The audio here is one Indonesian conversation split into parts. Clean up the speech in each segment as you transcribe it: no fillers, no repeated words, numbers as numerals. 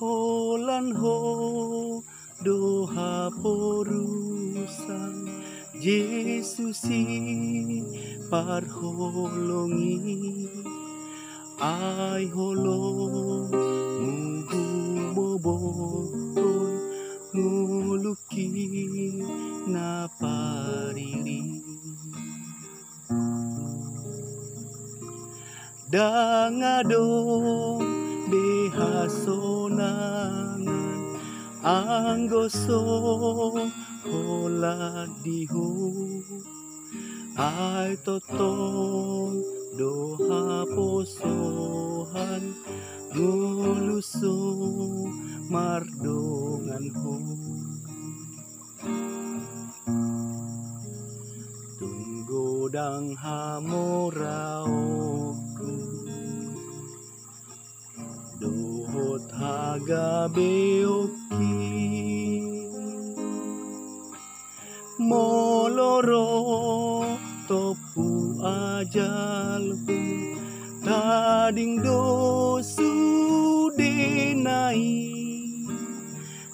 Holan ho doha porusan Yesusi parholongi ay holong mububoton nguluki na pariri dangadong behasonangan anggoso holadiho ay totong doha posohan nguluso mardongan ho tunggodang hamoraoku dohot hagabeoki moloro topu ajalku tading dosu denai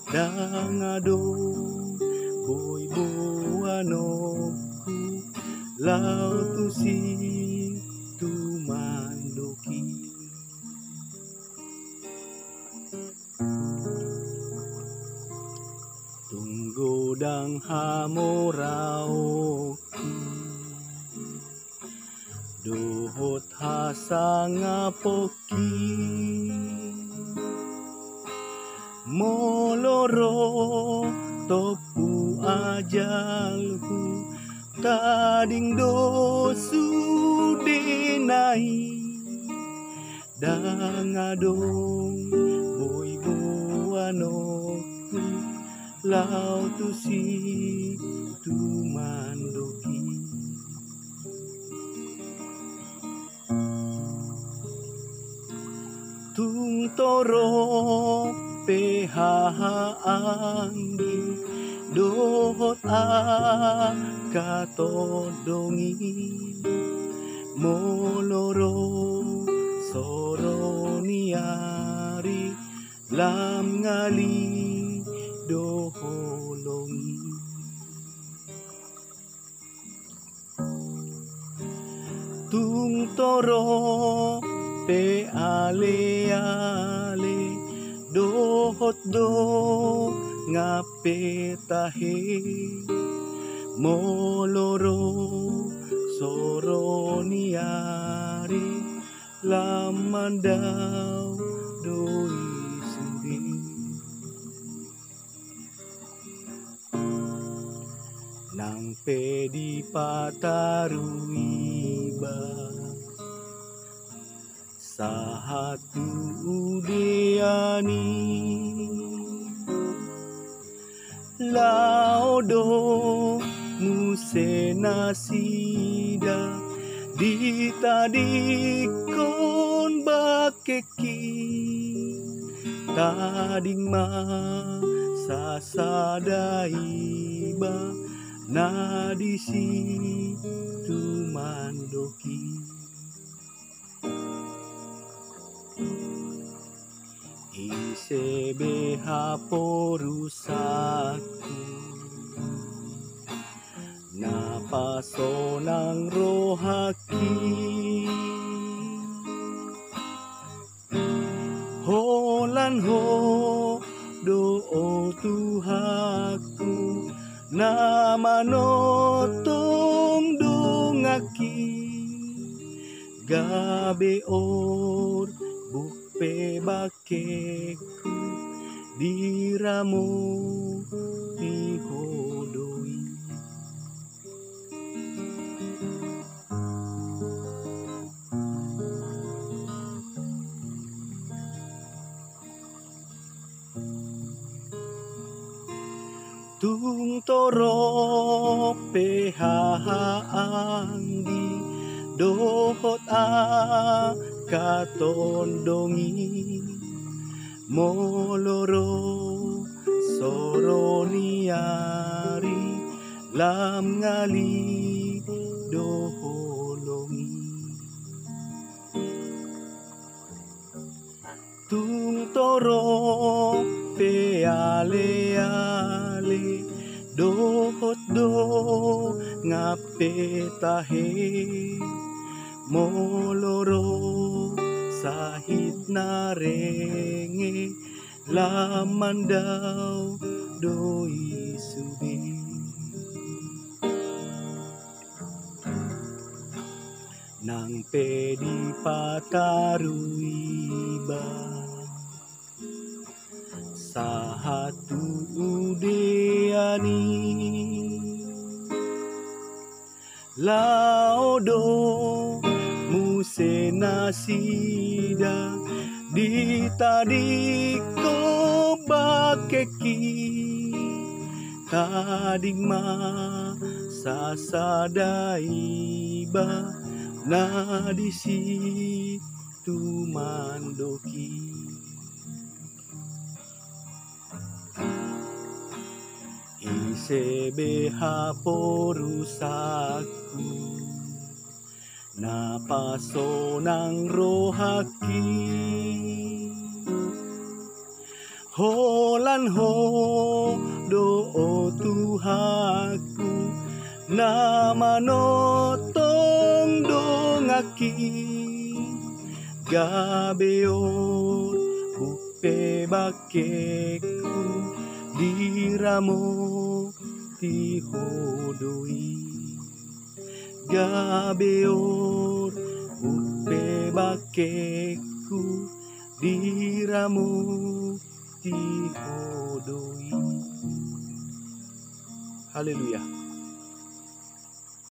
dangado boy boanoku lautusi tumandoki tunggodang hamoraoku dohot hasangapoki moloro topu ajalku tading dosu denai dangadong boy boanoku lautusi tumandoki tungtoro pehaanggi dohot katodongi moloro soroniari lam ngali doholongi tungtoro pe ale-ale dohot do ngapetahe moloro soroniari lamandau doi sendiri nang pedi pataruiba sahatu udiani laudo musenasida ditadikon bakeki tading ma sasadaiba nadisi tumandoki isebeha porusaku napasonang rohaki holan ho doo tuhaku na manotong dungaki gabe or bukpe bakeku diramo ihodoi tung toro pehaanggi dohot katondongi moloro soroniari lam ngali doholongi tung toro pe ale dohot do ngape tahe moloro sahit narenge lamandau doi sudi nang pedi pataruiba sahatu udeani laodo musena sida ditadiko bakeki kadingma sasadaiba na di situ mandoki isebeha porusaku napasonang rohaki holan ho do Tuhaku na manotong dongaki gabeor bupe bakeku diramo tihodoi gabeor bupe bakeku diramo tihodoi. Haleluya.